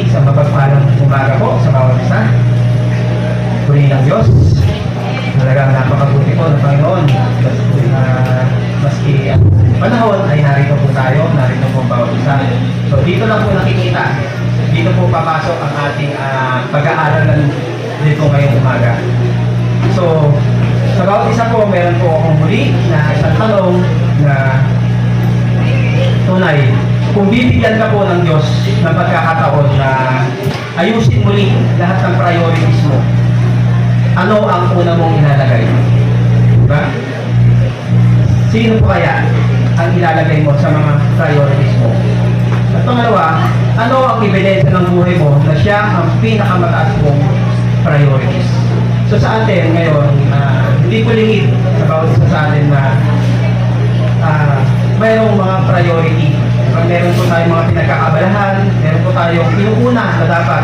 Isang mapagpalang umaga po sa bawat isa. Purihin ng Diyos. Talagang napakabuti po ng Panginoon. Maski ang panahon ay narito po tayo, narito po bawat isa. So dito lang po nakikita, dito po papasok ang ating pag-aaralan dito ngayong umaga. So sa bawat isa po, meron po akong muli na isang tanong na tunay. Kung bibigyan ka po ng Diyos ng pagkakataon na ayusin muli lahat ng priorities mo, ano ang una mong ilalagay? Diba? Sino po kaya ang ilalagay mo sa mga priorities mo? At pangalawa, ano ang ebidensya ng buhay mo na siya ang pinakamataas mong priorities? So sa atin ngayon, hindi ko lingid sa bawat isa sa atin na mayroong mga priority. Meron po tayong mga pinagkakabalahan, meron po tayong inuuna na dapat.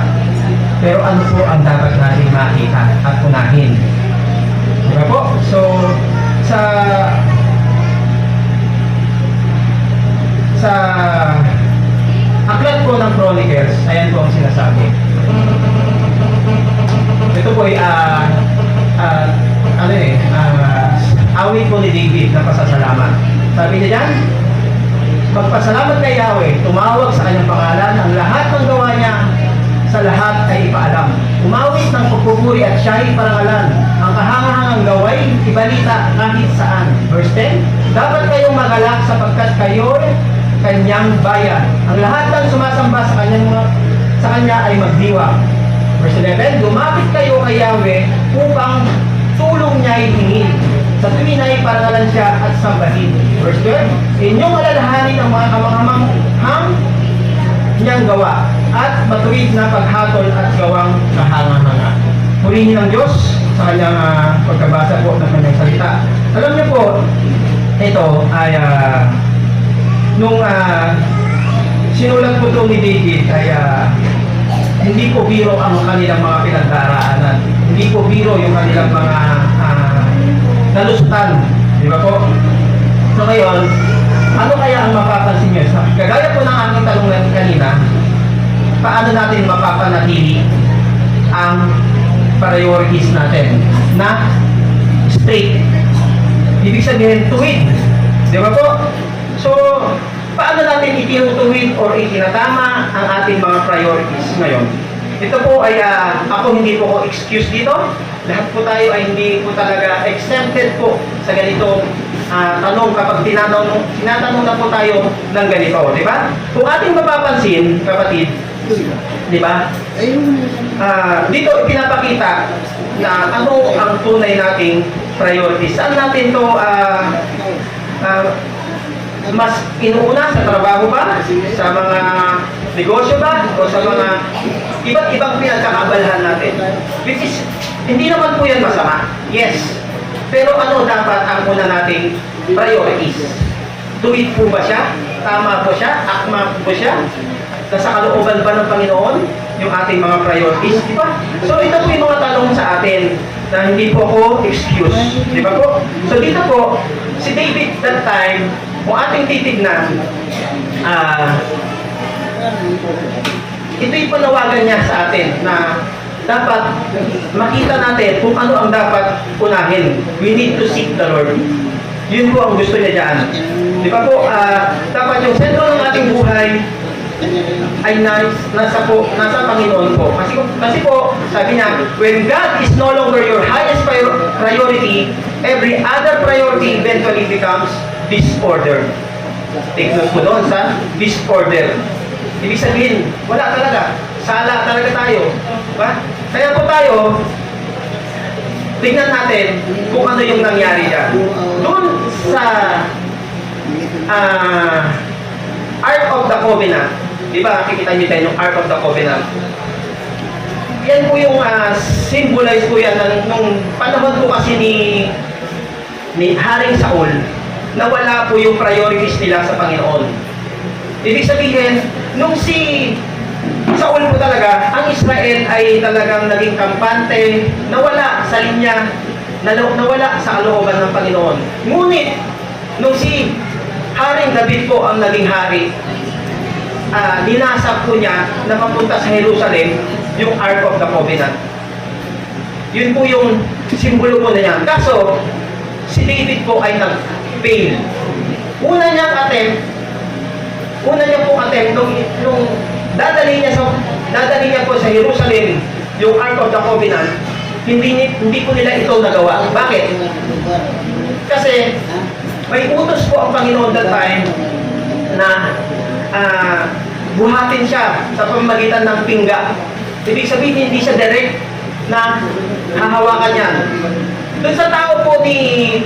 Pero ano po ang dapat natin makita at unahin? Diba po? So, sa aklat po ng Chronicles, ayan po ang sinasabi. Ito po ay awit po ni David na pasasalamat. Sabi niya dyan, magpasalamat kay Yahweh, tumawag sa kanyang pangalan, ang lahat ng gawa niya sa lahat ay ipaalam. Umawit ng pagpupuri at siya'y parangalan, ang kahangahangang gaway, ibalita kahit saan. Verse 10, dapat kayong magalak sapagkat kayo'y kanyang bayan. Ang lahat ng sumasamba sa kanya ay magdiwa. Verse 11, lumapit kayo kay Yahweh upang tulong niya hingin. Sa tuwin ay parangalan siya at sambahin. Verse 12, inyong alalahanin ang mga kamanghamanghang niyang gawa at matuwid na paghatol at gawang kahanga-hanga. Purihin ng Diyos sa kanyang pagkabasa po ng kanyang salita. Alam niyo po, ito ay nung sinulat po ito ni David ay hindi po biro ang kanilang mga pinagdaraanan. Hindi po biro yung kanilang mga nalustan. Di ba po? So ngayon, ano kaya ang mapapansin nyo? Kagaya po ng aking tanong natin kanina, paano natin mapapanatili ang priorities natin na straight? Ibig sabihin, tuwid. Di ba po? So, paano natin itinutuwid or itinatama ang ating mga priorities ngayon? Ito po ay, ako hindi po ko excuse dito. Lahat po tayo ay hindi po talaga exempted po sa ganitong tanong kapag tinatanong na po tayo ng ganito, di ba? Kung ating mapapansin, kapatid, di ba? Dito pinapakita na ano ang tunay nating priorities. Saan natin to mas inuuna sa trabaho ba? Sa mga negosyo ba? O sa mga iba't ibang pinagkakabalahan natin? Which is, hindi naman po yan masama. Yes. Pero ano dapat ang una nating priorities? Tuwid po ba siya? Tama po siya? Akma po siya? Nasa kalooban ba ng Panginoon yung ating mga priorities? Di ba? So ito po yung mga tanong sa atin na hindi po ako excuse. Di ba po? So dito po, si David that time, kung ating titignan, ito yung panawagan niya sa atin na dapat makita natin kung ano ang dapat unahin. We need to seek the Lord. Yun po ang gusto niya dyan. Di ba po, dapat yung sentro ng ating buhay ay nasa Panginoon po. Kasi po, sabi niya, when God is no longer your highest priority, every other priority eventually becomes disorder. Take note po doon sa disorder. Ibig sabihin, wala talaga. Sala talaga tayo. Diba? Kaya po tayo, tingnan natin kung ano yung nangyari dyan. Doon sa Ark of the Covenant, di ba, kikita niyo tayo yung Ark of the Covenant. Yan po yung symbolize po yan nung panahon po kasi ni Haring Saul, na wala po yung priorities nila sa Panginoon. Ibig sabihin, nung si Saul po talaga, ang Israel ay talagang naging kampante, nawala sa linya, nawala sa kalooban ng Panginoon. Ngunit, nung si Haring David po ang naging hari, ninasap po niya na papunta sa Jerusalem yung Ark of the Covenant. Yun po yung simbolo po na niya. Kaso, si David po ay nag-fail. Una niya pong attempt nung dadali niya po sa Jerusalem yung Ark of the Covenant, hindi po nila ito nagawa. Bakit? Kasi may utos po ang Panginoon that time na buhatin siya sa pamamagitan ng pingga. Ibig sabihin, hindi siya direct na hahawakan niya. Doon sa tao po ni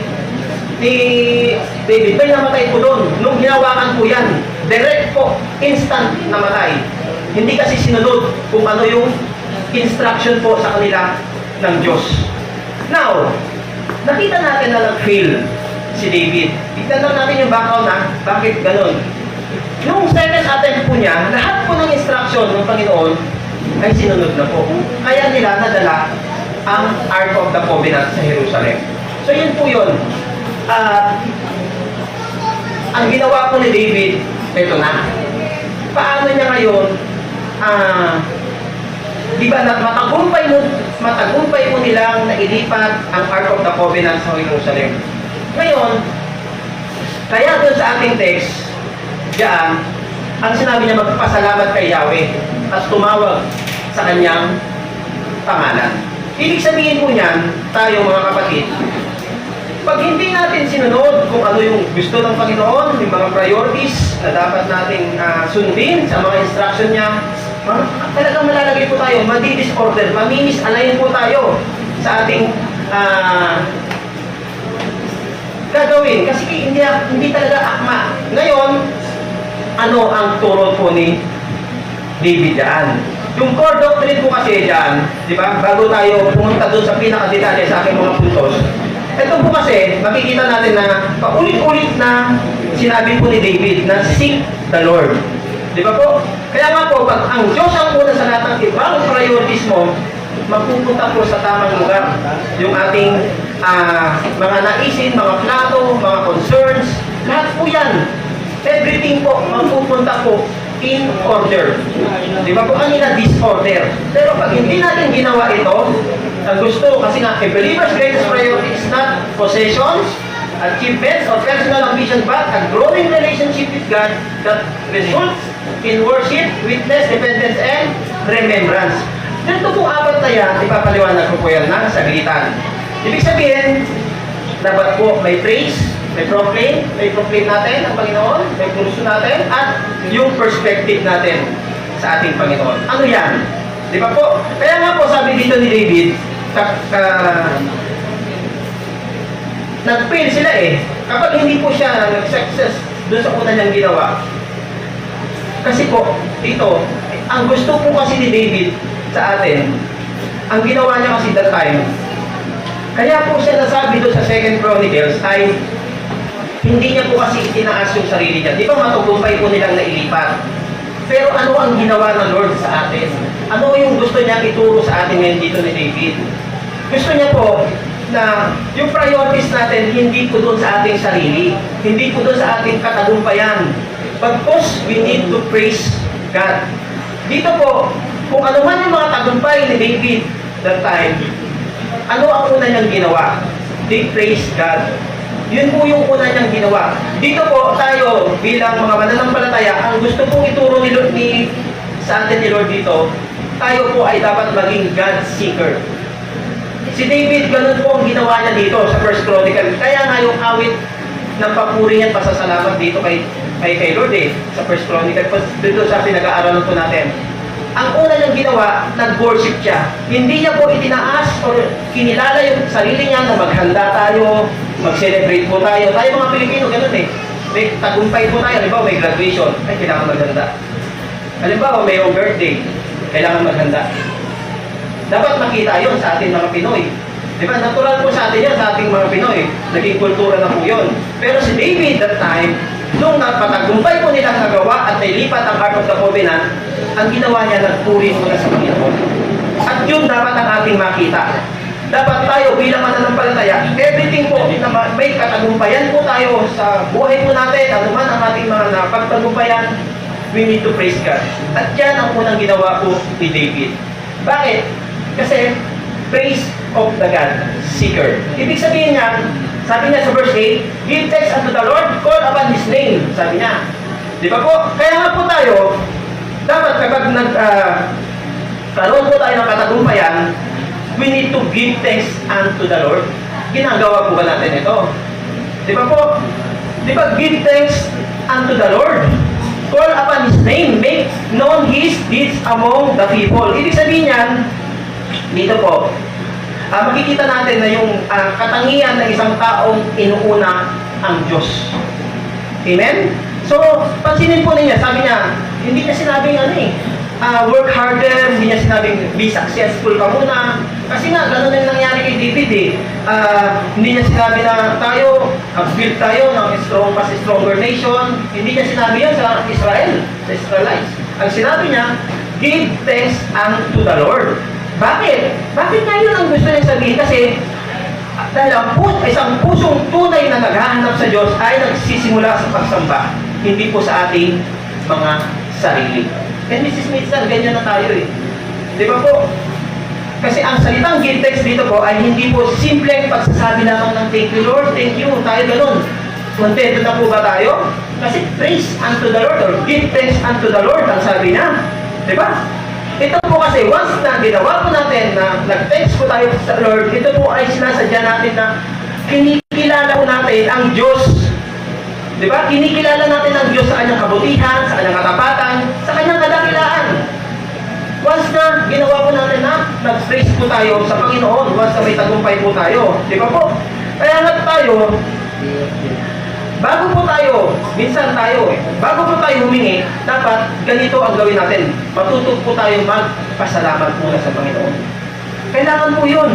David, may namatay po doon. Nung hinawakan po yan, direct po, instant namatay. Hindi kasi sinunod kung ano yung instruction po sa kanila ng Diyos. Now, nakita natin na nag-fail si David. Tignan lang natin yung background na bakit ganun. Yung second attempt po niya, lahat po ng instruction ng Panginoon ay sinunod na po. Kaya nila nadala ang Ark of the Covenant sa Jerusalem. So yun po yun. Ang ginawa po ni David, ito na. Paano niya ngayon, di ba matagumpay mo nilang nailipat ang Ark of the Covenant sa Jerusalem. Ngayon, kaya doon sa ating text, diyan, ang sinabi niya magpasalamat kay Yahweh at tumawag sa kanyang pangalan. Ibig sabihin po niyan, tayo mga kapatid, pag hindi natin sinunod kung ano yung gusto ng Panginoon, yung mga priorities na dapat nating sundin sa mga instruction niya, talagang malalagay po tayo, madi-disorder, mamimis-align po tayo sa ating gagawin. Kasi hindi talaga akma. Ngayon, ano ang turo po ni David dyan? Yung core doctrine po kasi dyan, di ba? Bago tayo pumunta doon sa pinakadetalye sa aking mga puntos, ito po kasi, makikita natin na paulit-ulit na sinabi po ni David na seek the Lord. Di ba po? Kaya nga po, pag ang Diyos ang una sa lahat ng ibang priorities mo, magpupunta po sa tamang lugar. Yung ating mga naisin, mga plato, mga concerns, lahat po yan. Everything po, magpupunta po in order. Di ba po kanina, disorder. Pero pag hindi natin ginawa ito, ang gusto, kasi nga, a believer's greatest priority is not possessions, achievements, or personal ambition, but a growing relationship with God that results in worship, witness, dependence, and remembrance. Ganito pong apat na yan, ipapaliwanag ko po yan na saglitan. Ibig sabihin, dapat po may praise, may proclaim natin ang Panginoon, may puso natin, at yung perspective natin sa ating Panginoon. Ano yan? Di ba po? Kaya nga po sabi dito ni David, nag-fail sila eh. Kapag hindi po siya nag-success doon sa una niyang ginawa. Kasi po, dito, ang gusto po kasi ni David sa atin, ang ginawa niya kasi that time, kaya po siya nasabi doon sa 2 Chronicles ay hindi niya po kasi itinaas yung sarili niya. Di ba matugumpay po nilang nailipat? Pero ano ang ginawa ng Lord sa atin? Ano yung gusto niya ituro sa atin ngayon dito ni David? Gusto niya po na yung priorities natin hindi po doon sa ating sarili, hindi po doon sa ating katagumpayan. But because we need to praise God. Dito po, kung ano man yung mga tagumpay ni David that time, ano ang una niyang ginawa? They praise God. Yun po yung una niyang ginawa. Dito po tayo bilang mga mananampalataya, ang gusto pong ituro sa atin ni Lord dito, tayo po ay dapat maging God seeker. Si David, ganun po ang ginawa niya dito sa 1 Chronicle. Kaya nga yung awit ng papuri niya at pasasalamat dito kay Lord sa 1 Chronicle. Dito sa pinag-aaralan po natin. Ang una niyang ginawa, nag-worship siya. Hindi niya po itinaas o kinilala yung sarili niya na maghanda tayo, mag-celebrate po tayo. Tayo mga Pilipino, ganun eh. May tagumpay po tayo. Halimbawa, may graduation. Ay, kailangan maghanda. Halimbawa, may birthday. Kailangan maghanda. Dapat makita yun sa ating mga Pinoy. Di ba? Natural po sa atin yan, sa ating mga Pinoy. Naging kultura na po yun. Pero si David that time, nung napatagumpay po nilang nagawa at nailipat ang Ark of the Covenant, ang ginawa niya, nagpuri muna sa Panginoon. At yun dapat ang ating makita. Dapat tayo bilang mananampalataya, everything po, may katagumpayan po tayo sa buhay po natin, ano man ang ating mga napagtagumpayan, we need to praise God. At yan ang unang ginawa ko ni David. Bakit? Kasi praise of the God seeker. Ibig sabihin niya, sabi niya sa verse 8, give thanks unto the Lord, call upon His name. Sabi niya. Di ba po? Kaya nga po tayo, dapat kapag karoon po tayo ng katagumpayan, we need to give thanks unto the Lord. Ginagawa po ba natin ito? Di ba po? Di ba give thanks unto the Lord? Call upon His name, make known His deeds among the people. Ibig sabihin yan, dito po, makikita natin na yung katangian ng isang taong inuuna ang Diyos. Amen? So, pansinin po ninyo, sabi niya, hindi niya sinabing work harder, hindi niya sinabing be successful ka muna. Kasi nga, ganun yung nangyari kay David eh. Hindi niya sinabi na tayo, build tayo ng stronger nation. Hindi niya sinabi yan sa Israel, sa Israelites. Ang sinabi niya, give thanks unto the Lord. Bakit? Bakit nga yun ang gusto niya sabihin? Kasi dahil isang pusong tunay na naghahanap sa Diyos ay nagsisimula sa pagsamba. Hindi po sa ating mga sarili. And Mrs. Mitsan, ganyan na tayo eh. Di ba po? Kasi ang salitang give thanks dito po ay hindi po simpleng pagsasabi lamang ng thank you Lord, thank you, tayo ganun. Contento na po ba tayo? Kasi praise unto the Lord or give thanks unto the Lord ang sabi niya. Di ba? Ito po kasi once na ginawa po natin na nag-thanks po tayo sa Lord, ito po ay sinasadya natin na kinikilala po natin ang Diyos. Di ba? Kinikilala natin ang Diyos sa kanyang kabutihan, sa kanyang katapatan, sa kanyang kadakilaan. Once na ginawa po natin na nag-praise po tayo sa Panginoon, once na may tagumpay po tayo. Di ba po? Kaya nga tayo, bago po tayo, minsan tayo, bago po tayo humingi, dapat ganito ang gawin natin. Matuto po tayo magpasalamat muna sa Panginoon. Kailangan po yun.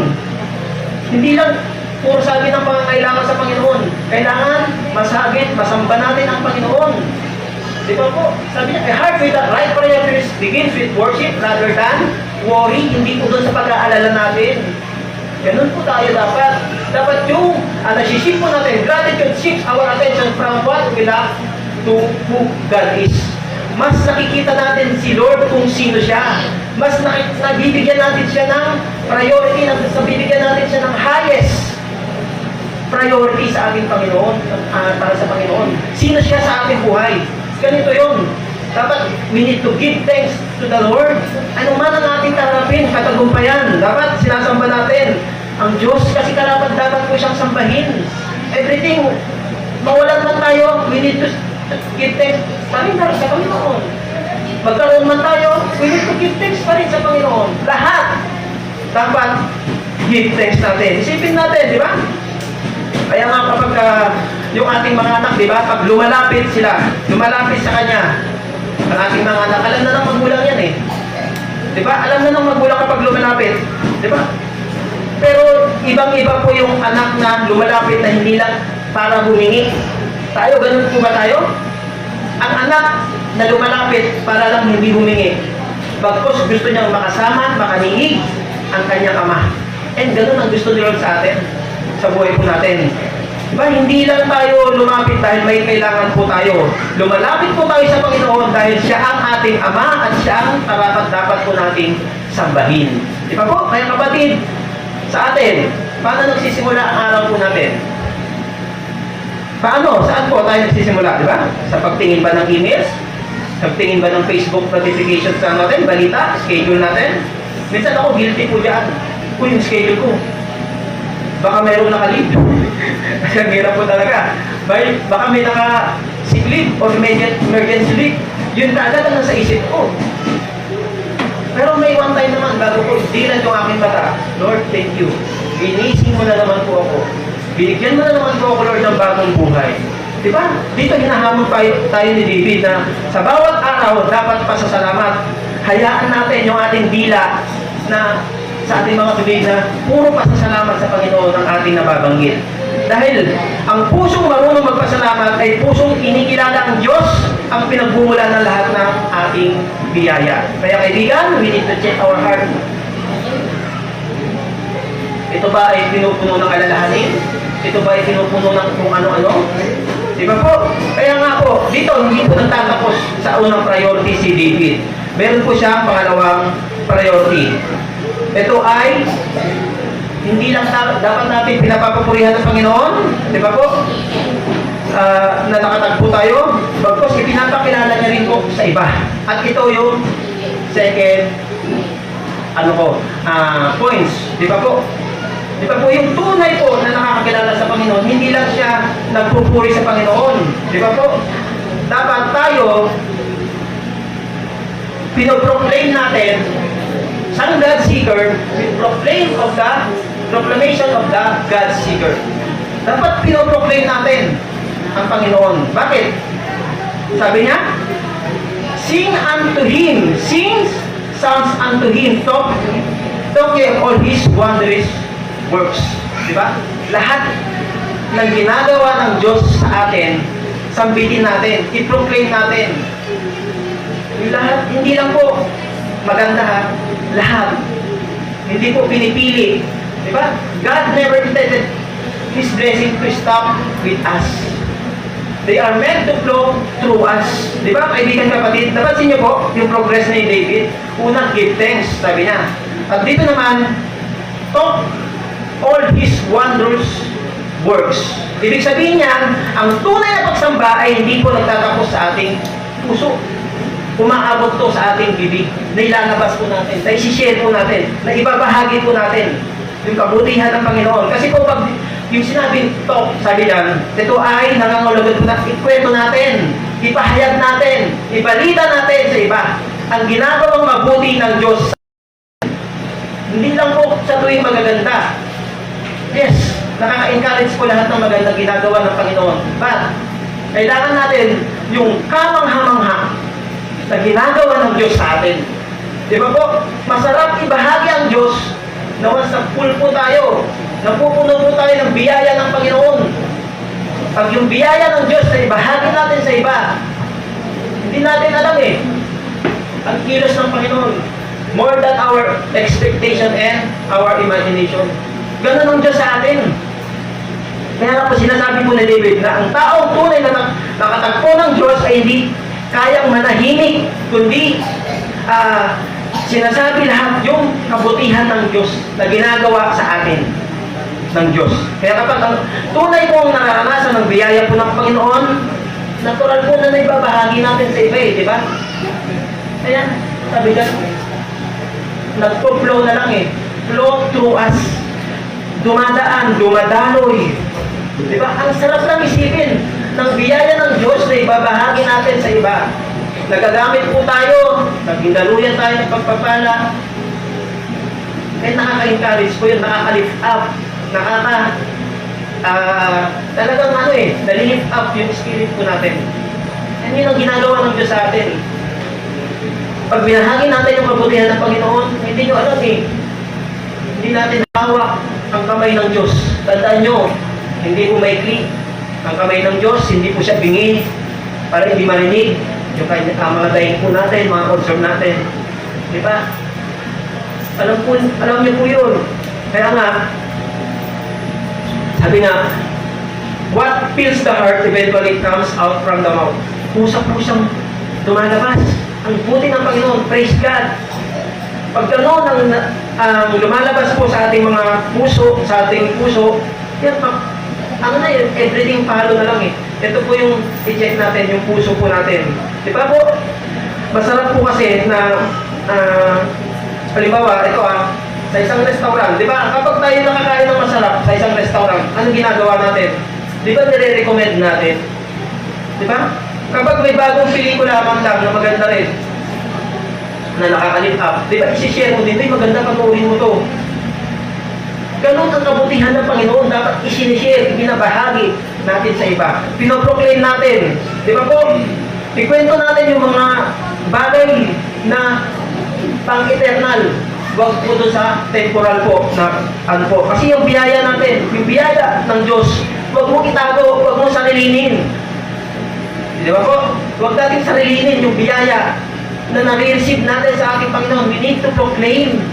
Hindi lang puro sabi ng pangangailangan sa Panginoon. Kailangan masagit, masamba natin ang Panginoon. Di ba po? Sabi niya, a heart with the right priorities begins with worship rather than worry. Hindi po doon sa pag-aalala natin. Ganun po tayo dapat. Dapat yung nasisip po natin, gratitude shifts our attention from what we love to who God is. Mas nakikita natin si Lord kung sino siya. Mas nabibigyan natin siya ng priority, nabibigyan natin siya ng highest priority sa ating Panginoon, para sa Panginoon. Sino siya sa ating buhay? Ganito yun. Dapat we need to give thanks to the Lord. Ano man ang ating tarapin, katagumpayan, dapat sinasamba natin ang Diyos kasi karapat dapat po siyang sambahin. Everything, mawalan man tayo, we need to give thanks pa rin sa Panginoon. Magkaroon man tayo, we need to give thanks pa rin sa Panginoon. Lahat dapat give thanks natin. Isipin natin, di ba? Kaya nga kapag yung ating mga anak, di ba, pag lumalapit sa Kanya, ang ating mga anak, alam na ng magulang yan eh. Di ba? Alam na ng magulang kapag lumalapit. Di ba? Pero ibang-iba po yung anak na lumalapit na hindi lang para humingi. Tayo, ganun po ba tayo? Ang anak na lumalapit para lang hindi humingi. Bagkus gusto niyang makasama, makaniig ang kanyang ama. And ganun ang gusto ni Lord sa atin, sa buhay po natin. Diba, hindi lang tayo lumapit dahil may kailangan po tayo. Lumalapit po tayo sa Panginoon dahil siya ang ating Ama at siya ang dapat po nating sambahin. Di ba po? Kaya kapatid, sa atin, paano nagsisimula ang araw po natin? Paano? Saan po tayo nagsisimula? Di ba? Sa pagtingin ba ng emails? Sa pagtingin ba ng Facebook notifications sa natin? Balita? Schedule natin? Minsan ako guilty po dyan. Yung schedule ko. Baka mayroong naka-leave. Ang hirap po talaga. Baka may naka-sick leave or may emergency leave. Yun kaagad ang nasa isip ko. Pero may one time naman, bago ko dilan yung aking mata, Lord, thank you. Ginising mo na naman po ako. Binigyan mo na naman po ako, Lord, ng bagong buhay. Diba? Dito hinahamon tayo ni David na sa bawat araw dapat pasasalamat. Hayaan natin yung ating dila na sa ating mga bibig na puro pasasalamat sa Panginoon ang ating nababanggit. Dahil ang pusong marunong magpasalamat ay pusong kinikilala ang Diyos ang pinagbumulan ng lahat ng ating biyaya. Kaya kaibigan, we need to check our heart. Ito ba ay pinupuno ng alalahanin? Ito ba ay pinupuno ng kung ano-ano? Di ba po? Kaya nga po, dito hindi po nagtatapos sa unang priority si David. Meron po siyang pangalawang priority. Ito ay hindi lang dapat natin pinapapupurihan ng Panginoon, di ba po? Na nakatagpo tayo, bagkos ipinapakilala niya rin po sa iba. At ito yung second points, di ba po? Di ba po yung tunay po na nakakakilala sa Panginoon, hindi lang siya nagpupuri sa Panginoon, di ba po? Dapat tayo pinoproclaim natin sa God Seeker, proclamation of the God Seeker. Dapat pinoproclaim natin ang Panginoon. Bakit? Sabi niya, sing unto Him, sing songs unto Him, talk ye of all His wondrous works. Diba? Lahat ng ginagawa ng Diyos sa atin, sambitin natin, i-proclaim natin. Yung lahat, hindi lang po maganda ha, lahat. Hindi po pinipili. Diba? God never intended His blessing to stop with us. They are meant to flow through us. Di ba, kaibigan kapatid? Napansin niyo po yung progress ni David? Unang, give thanks, sabi niya. At dito naman, talk all His wondrous works. Ibig sabihin niya, ang tunay na pagsamba ay hindi po nagtatapos sa ating puso. Umaabot to sa ating bibig. Nailalabas po natin, naisishare po natin, naibabahagi po natin yung kabutihan ng Panginoon. Kasi kung pag yung sinabing talk, sabi niyan, ito ay nangangalagot na ikwento natin, ipahayag natin, ibalita natin sa iba ang ginagawang mabuti ng Diyos. Hindi lang po sa tuwing magaganda. Yes, nakaka-encourage po lahat ng magandang ginagawa ng Panginoon. But, kailangan natin yung kamangha-mangha na ginagawa ng Diyos sa atin. Di ba po? Masarap ibahagi ang Diyos na once na full po tayo, napupuno po tayo ng biyaya ng Panginoon. Pag yung biyaya ng Diyos na ibahagi natin sa iba, hindi natin alam ang kilos ng Panginoon. More than our expectation and our imagination. Ganun ang Diyos sa atin. Kaya nga po sinasabi po ni David na ang taong tunay na nakatagpo ng Diyos ay hindi kayang manahimik, kundi sinasabi lahat yung kabutihan ng Diyos na ginagawa sa atin ng Diyos. Kaya kapag ang tunay pong nararanasan ng biyaya po ng Panginoon, natural po na naibabahagi natin sa iba di ba? Kaya, sabi dyan, nagpo-flow na lang flow through us. Dumadaan, dumadaloy. Di ba? Ang sarap lang isipin ng biyaya ng Diyos na ibabahagi natin sa iba. Nagagamit po tayo, nagdaluyan tayo ng pagpapala. Kaya nakaka-encourage po yun, nakaka-lift up, talagang nali-lift up yung spirit po natin. Yan yun ang ginagawa ng Diyos sa atin. Pag binahagi natin yung kabutihan ng Panginoon, hindi nyo alam hindi natin hawak ang kamay ng Diyos. Tandaan nyo, hindi po maikli. Ang kamay ng Diyos, hindi po siya bingi para hindi marinig. Yung mga daing po natin, mga observe natin. Di ba? Alam niyo po yun. Kaya nga, sabi nga, what fills the heart eventually comes out from the mouth. Pusang-pusang lumalabas. Ang buti ng Panginoon, praise God. Pag gano'n ang lumalabas po sa ating mga puso, yan, everything follow na lang Ito po yung i-check natin, yung puso po natin. Di ba po? Masarap po kasi na, halimbawa, ito sa isang restaurant, di ba? Kapag tayo nakakain ng masarap sa isang restaurant, anong ginagawa natin? Di ba nire-recommend natin? Di ba? Kapag may bagong pelikula man lang na maganda rin, na nakaka-lift up, di ba isi-share mo din, maganda panoorin mo to. Ganun ang kabutihan ng Panginoon, dapat isinishare, binabahagi natin sa iba. Pinoproclaim natin. Di ba po? Ikwento natin yung mga bagay na pang-eternal. Huwag po doon sa temporal po na po. Kasi yung biyaya natin, yung biyaya ng Diyos, huwag mo itago, huwag mo sarilinin. Di ba po? Huwag natin sarilinin yung biyaya na nare-receive natin sa ating Panginoon. We need to proclaim.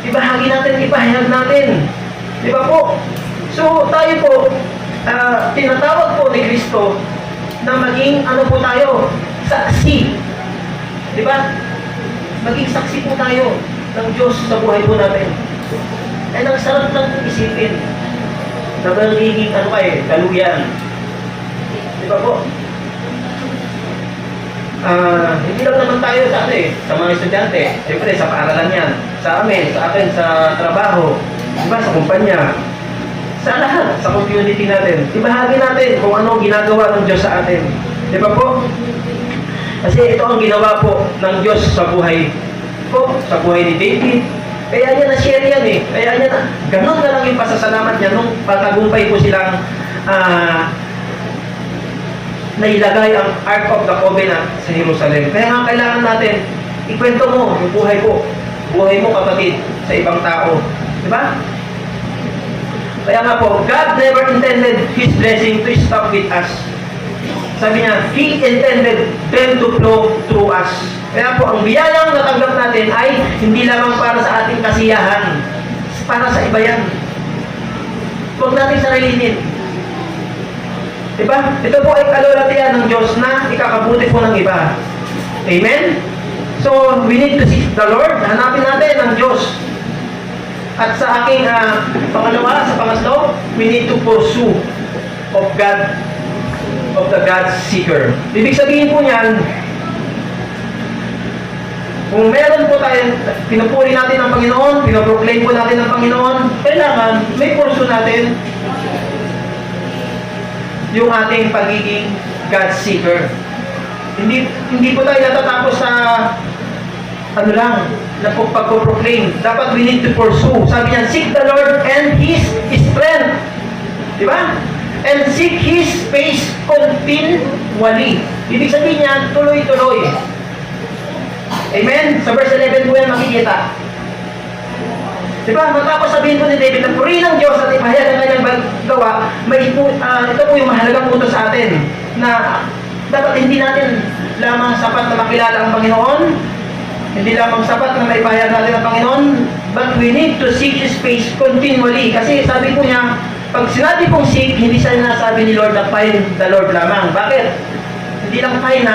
Ibahagi natin, ipahayag natin. Di ba po? So, tayo po, tinatawag po ni Kristo na maging ano po tayo? Saksi. Di ba? Maging saksi po tayo ng Diyos sa buhay po natin. Ay ang sarap lang isipin na magiging ano kayo, kaluyan. Di ba po? Hindi lang naman tayo sa ano sa mga estudyante. Siyempre, sa paaralan yan. Sa amin, sa akin, sa trabaho. Di ba? Sa kumpanya. Sa lahat, sa community natin. Ibahagi natin kung ano ginagawa ng Diyos sa atin. Di ba po? Kasi ito ang ginawa po ng Diyos sa buhay ko, sa buhay ni David. Kaya niya na-share yan Kaya niya na, ganun na lang yung pasasalamat niya nung patagumpay po silang nailagay ang Ark of the Covenant sa Jerusalem. Kaya nga kailangan natin, ikwento mo yung buhay ko. Buhay mo kapatid sa ibang tao. Di ba? Kaya nga po, God never intended His blessing to stop with us. Sabi niya, He intended them to flow through us. Kaya po, ang biyayang natanggap natin ay hindi lamang para sa ating kasiyahan. Para sa iba yan. Huwag natin sarilinin. Diba? Ito po ay kalulatian ng Diyos na ikakabuti po ng iba. Amen? So, we need to seek the Lord. Hanapin natin ang Diyos. At sa aking pangalawa, sa pangatlo, we need to pursue of God, of the God seeker. Ibig sabihin po niyan, kung meron po tayo, pinupuri natin ang Panginoon, pinoproclaim po natin ang Panginoon, kailangan may pursue natin yung ating pagiging God seeker. Hindi po tayo natatapos sa ano lang, na pagpo-proclaim. Dapat we need to pursue. Sabi niya, seek the Lord and His strength. Di ba? And seek His face continually. Ibig sabihin niya, tuloy-tuloy. Amen? Sa verse 11 po yan makikita. Diba? Matapos sabihin po ni David na purihin ng Diyos at ipahayag ang kanyang gawa, ito po yung mahalagang utos sa atin na dapat hindi natin lamang sapat na makilala ang Panginoon, hindi lamang sapat na maipahayag natin ang Panginoon, but we need to seek His face continually. Kasi sabi po niya, pag sinabi pong seek, hindi siya nasabi ni Lord na find the Lord lamang. Bakit? Hindi lang find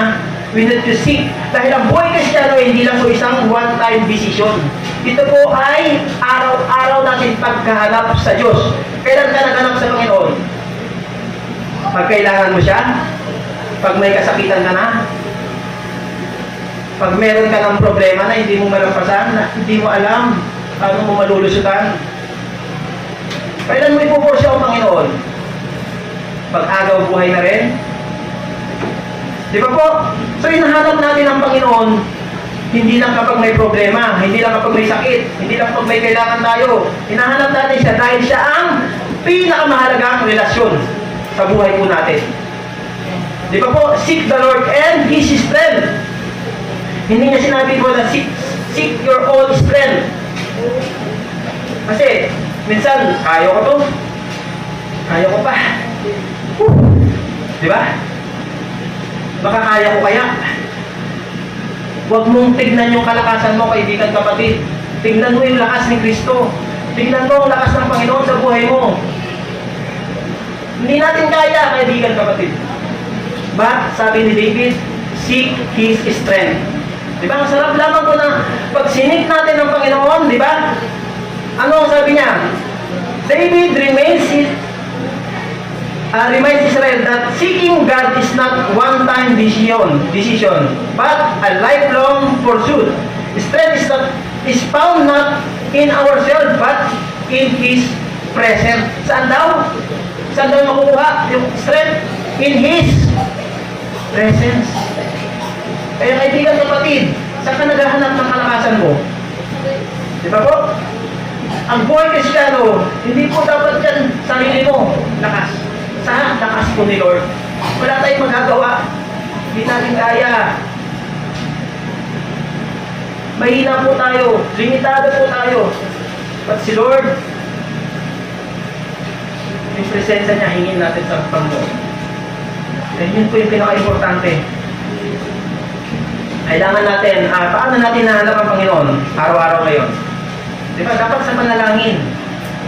we need to seek. Dahil ang buhay Kristiyano hindi lang po isang one-time decision. Ito po ay araw-araw natin pagkahanap sa Diyos. Kailan ka naghanap sa Panginoon? Pag kailangan mo siya? Pag may kasakitan ka na? Pag meron ka ng problema na hindi mo malampasan, na hindi mo alam paano mo malulusutan? Kailan mo ipupursya ang Panginoon? Pag agaw buhay na rin? Di ba po? So, hinahanap natin ang Panginoon, hindi lang kapag may problema, hindi lang kapag may sakit, hindi lang kapag may kailangan tayo. Hinahanap natin siya dahil siya ang pinakamahalagang relasyon sa buhay po natin. Di ba po? Seek the Lord and His strength. Hindi niya sinabi po na seek your own strength. Kasi, minsan, kaya ko to. Kaya ko pa. Di ba? Baka kaya ko kaya. Huwag mong tignan yung kalakasan mo, kaibigan kapatid. Tignan mo yung lakas ni Kristo. Tignan mo ang lakas ng Panginoon sa buhay mo. Hindi natin kaya, kaibigan kapatid. But, sabi ni David, seek His strength. Di ba? Ang sarap lamang ko na pag sinik natin ng Panginoon, di ba? Ano ang sabi niya? David reminds Israel that seeking God is not one-time decision, but a lifelong pursuit. Strength is found not in ourselves, but in His presence. Saan daw? Saan daw makukuha yung strength? In His presence. Kaya kaibigan kapatid, saan ka naghahanap ng kalakasan mo? Di ba po? Ang buhay Kristiyano, hindi po dapat yan sarili mo, lakas. Sa lakas po ni Lord. Wala tayong magagawa. Hindi natin kaya. Mahina po tayo. Limitado po tayo. But si Lord, yung presensya niya, hingin natin sa Panginoon. And yun po yung pinaka-importante. Kailangan natin, paano natin nahanap ang Panginoon araw-araw ngayon? Di ba? Dapat sa panalangin.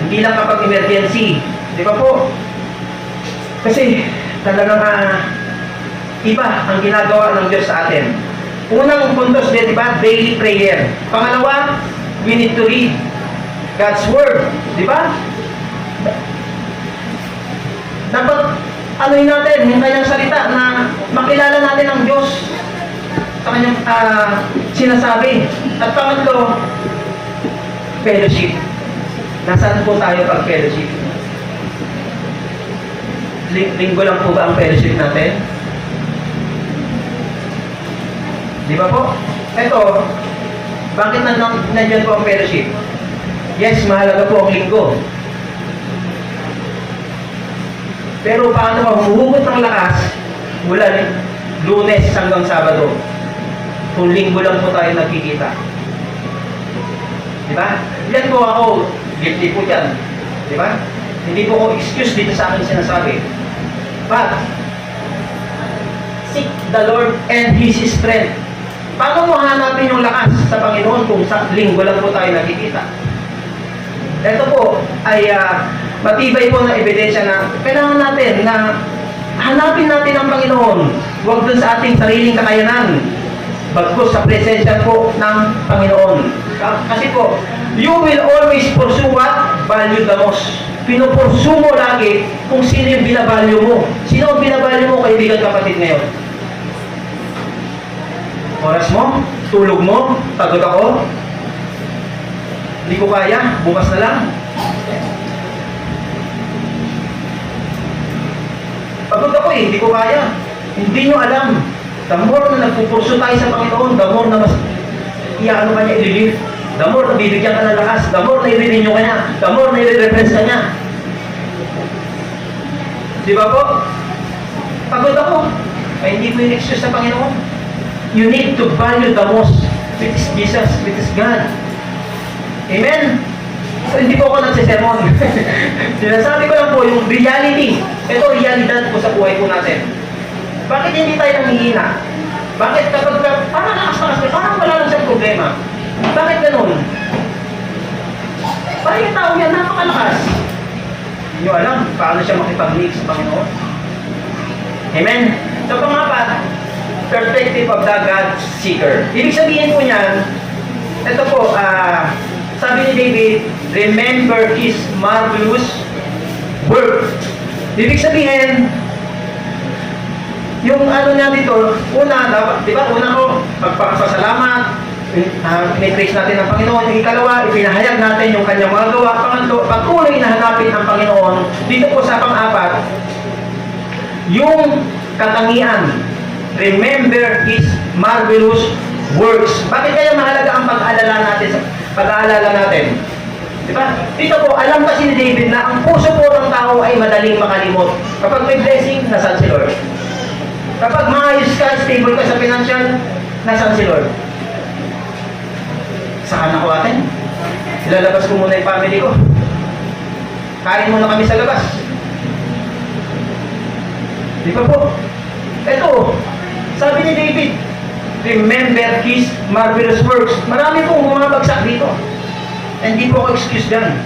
Hindi lang kapag emergency. Di ba po? Kasi talagang iba ang ginagawa ng Diyos sa atin. Unang puntos din, di ba? Daily prayer. Pangalawa, we need to read God's Word. Di ba? Dapat anuhin natin yung kanyang salita na makilala natin ang Diyos sa kanyang sinasabi. At pangatlo, fellowship. Nasaan po tayo pag fellowship? Linggo lang po ba ang fellowship natin? Di ba po? Ito, bakit nandiyan po ang fellowship? Yes, mahalaga po ang linggo. Pero paano ba humuhugot ng lakas mula Lunes hanggang Sabado kung linggo lang po tayo nagkikita? Di ba? Yan po ako, guilty po yan. Di ba? Hindi po ako excuse dito sa akin sinasabi. But, seek the Lord and His strength. Paano mo hanapin yung lakas sa Panginoon kung sa linggo lang po tayo nakikita? Ito po ay matibay po na ebidensya na kailangan natin na hanapin natin ang Panginoon. Huwag dun sa ating sariling kakayanan. Bagkus sa presensya po ng Panginoon. Kasi po, you will always pursue what? Value the most. Pinupursu mo lagi kung sino yung binavalue mo. Sino ang binavalue mo, kaibigan kapatid ngayon? Oras mo? Tulog mo? Pagod ako? Hindi ko kaya? Bukas na lang? Pagod ako hindi ko kaya. Hindi nyo alam. The more na nagpupurso tayo sa Panginoon, the more na mas iyaano ka niya i-relieve. The more na bibigyan ka ng lakas. The more na i-renew ka niya. The more na i-refresh ka niya. Di ba po? Pagod ako. Ay hindi ko yung excuse sa Panginoon. You need to value the most, which is Jesus, which is God. Amen? So, hindi po ako nagsisermon. Sinasabi ko lang po yung reality. Ito, realidad po sa buhay po natin. Bakit hindi tayo nanghihina? Bakit kapag parang lakas-lakas, parang wala lang siyang problema? Bakit ganun? Parang yung tao yan, napakalakas. Hindi nyo alam paano siya makipag-mix sa Panginoon. Amen? So, pangapat, perspective of the God seeker. Ibig sabihin po niyan, ito po, sabi ni David, remember His marvelous work. Ibig sabihin, yung ano niya dito, una, dapat, di ba, una ko, magpapasalamat, in-praise natin ang Panginoon. Yung ikalawa, ipinahayag natin yung kanyang mga gawa. Pangatlo, patuloy na hanapin ang Panginoon. Dito po sa pang-apat, yung katangian, remember His marvelous works. Bakit kaya mahalaga ang pag-aalala natin? Diba? Dito po, alam kasi ni David na ang puso po ng tao ay madaling makalimot. Kapag may blessing, nasaan si Lord? Kapag maayos ka, stable ka sa financial, nasaan si Lord? Saan ako atin? Ilalabas ko muna yung family ko. Kain muna kami sa labas. Di ba po? Ito, sabi ni David, remember His marvelous works. Marami pong bumabagsak dito. Hindi po ako excuse dyan.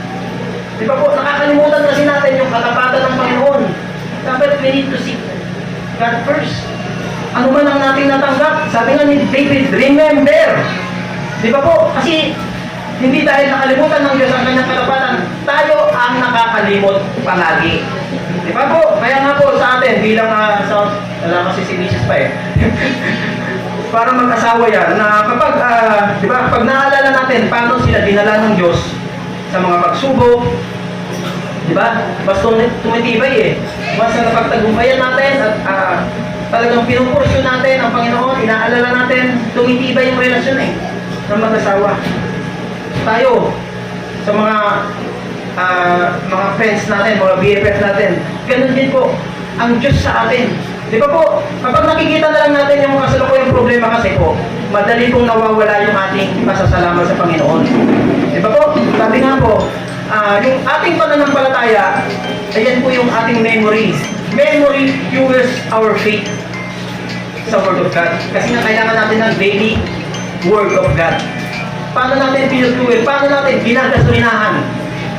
Di ba po, nakakalimutan kasi natin yung katapatan ng Panginoon. Dapat we need to seek God first. Ano man ang nating natanggap, sabi nga ni David, remember. Di ba po? Kasi hindi dahil nakalimutan ng Diyos ang kanyang katapatan, tayo ang nakakalimot palagi. Di ba po? Kaya nga po sa atin, bilang wala kasi si Mrs. pa eh. Para mag-asawa yan, na kapag, di ba, pag naalala natin paano sila dinala ng Diyos sa mga pagsubok, di ba? Mas tumitibay eh. Mas napagtagumpayan natin at talagang pinupursyon natin ang Panginoon, inaalala natin, tumitibay yung relasyon eh, ng mag-asawa. Tayo, sa mga friends natin, mga BFF natin, ganun din po ang Diyos sa atin. Di ba po, kapag nakikita na lang natin yung kasalukuyang problema kasi po, madali pong nawawala yung ating pasasalamat sa Panginoon. Di ba po, sabi nga po, yung ating pananampalataya, ayan po yung ating memory. Memory fuels our faith sa Word of God. Kasi nga kailangan natin ng daily Word of God. Paano natin pinutuwil? Paano natin ginagasolinahan?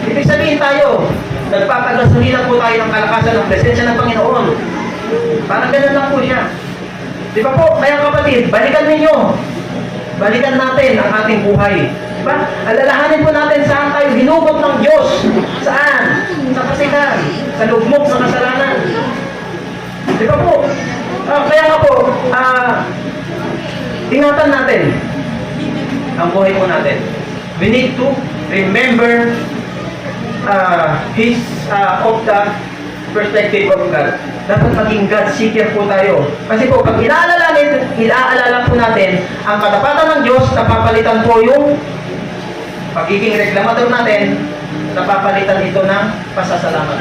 Ibig sabihin tayo, Nagpapagasolina po tayo ng kalakasan ng presensya ng Panginoon. Parang ganun lang po siya. Di ba po, kaya kapatid, balikan ninyo. Balikan natin ang ating buhay. Di ba? Alalahanin po natin saan tayo hinugot ng Diyos. Saan? Sa kasikan. Sa lugmok, sa kasalanan. Di ba po? Kaya nga po, ingatan natin ang buhay po natin. We need to remember of the perspective of God. Dapat maging God seeker po tayo. Kasi po, pag inaalala po natin ang katapatan ng Diyos, napapalitan po yung pagiging reklamador natin, napapalitan ito ng pasasalamat.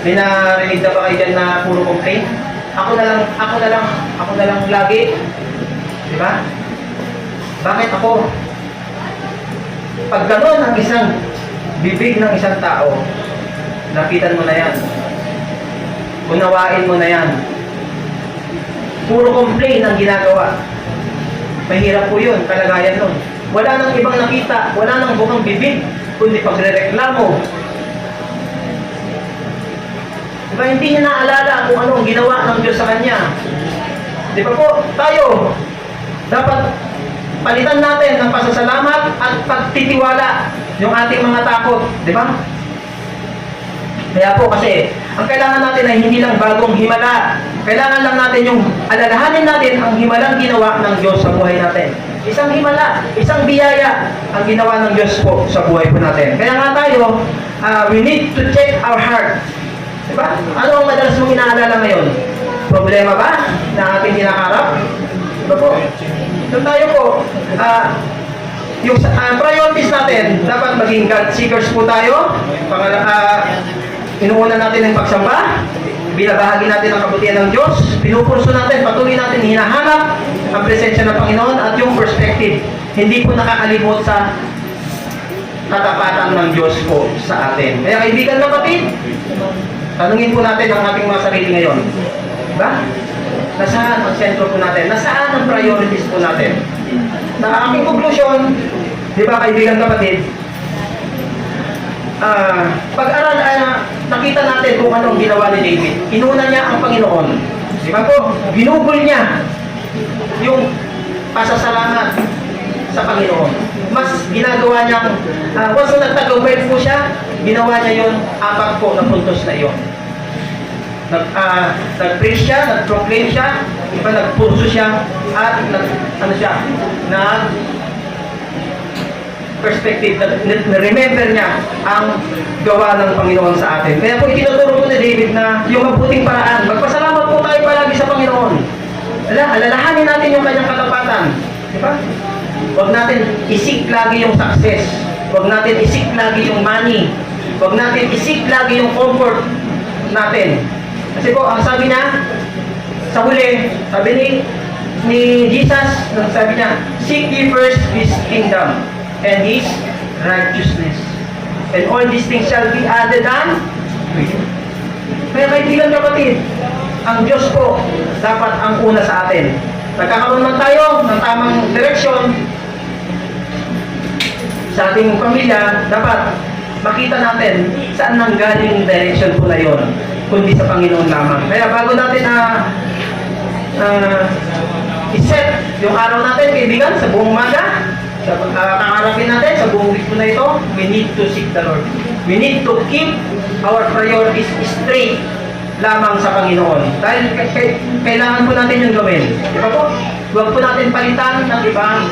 May narinig na ba kayo dyan na puro complain? Ako na lang lagi. Di ba? Bakit ako? Pag gano'n ang isang bibig ng isang tao, lapitan mo na yan. Unawain mo na yan. Puro complain ang ginagawa. Mahirap po yun, kalagayan nun. Wala nang ibang nakita, wala nang bukang bibig, kundi pagrereklamo. Diba, hindi niya naalala kung ano ang ginawa ng Diyos sa kanya. Di ba po, tayo, dapat palitan natin ng pasasalamat at pagtitiwala yung ating mga takot. Di ba? Kaya po kasi, ang kailangan natin ay hindi lang bagong himala. Kailangan lang natin yung alalahanin natin ang himalang ginawa ng Diyos sa buhay natin. Isang himala, isang biyaya ang ginawa ng Diyos po sa buhay po natin. Kaya nga tayo, we need to check our heart. Diba? Ano ang madalas mong inaalala ngayon? Problema ba na ating kinakarap? Diba po? Doon tayo po, yung priorities natin, dapat maging God seekers po tayo. Inuuna natin ang pagsamba, binabahagi natin ang kabutihan ng Diyos, pinupurso natin, patuloy natin hinahanap ang presensya ng Panginoon at yung perspective. Hindi po nakakalimot sa katapatan ng Diyos po sa atin. Kaya kaibigan kapatid, tanungin po natin ang ating mga sarili ngayon. Diba? Nasaan ang sentro po natin? Nasaan ang priorities po natin? Na aking conclusion, di ba kaibigan kapatid, pag-aral, nakita natin kung anong ginawa ni David. Inuna niya ang Panginoon. Di ba po? Ginugol niya yung pasasalamat sa Panginoon. Mas ginagawa niyang, once na nagtagumpay po siya, ginawa niya yung 4 po na puntos na iyon. Nag-preach siya, nag-proclaim siya, diba, nag-purso siya, at perspective, na-remember niya ang gawa ng Panginoon sa atin. Kaya po itinuturo po ni David na yung mabuting paraan. Magpasalamat po tayo palagi sa Panginoon. Alalahanin natin yung kanyang katapatan. Diba? Huwag natin isik lagi yung success. Huwag natin isik lagi yung money. Huwag natin isik lagi yung comfort natin. Kasi po, ang sabi niya, sa huli, sabi ni Jesus, sabi niya, seek ye first His kingdom and His righteousness. And all these things shall be added unto you. Kaya kaibigan kapatid, ang Diyos po dapat ang una sa atin. Nagkakaroon man tayo ng tamang direksyon sa ating pamilya, dapat makita natin saan nanggaling yung direction po na yun, kundi sa Panginoon lamang. Kaya bago natin iset yung araw natin, kaibigan, sa buong umaga, kakarapin natin sa buong week na ito, we need to seek the Lord. We need to keep our priorities straight lamang sa Panginoon. Dahil kailangan po natin yung gawin. Di ba po? Huwag po natin palitan ng ibang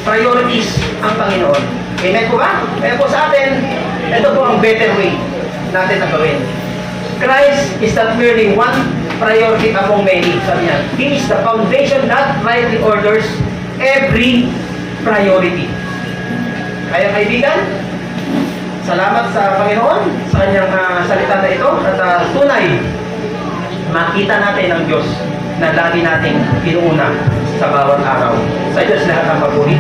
priorities ang Panginoon. Amen po ba? Kaya po sa atin, ito po ang better way natin na gawin. Christ is not merely one priority among many. Sabi niya, He is the foundation that rightly orders every priority. Kaya kaibigan, salamat sa Panginoon sa kanyang salita na ito at tunay makita natin ang Diyos na lagi nating inuuna sa bawat araw. Sa Diyos lahat ang papuri.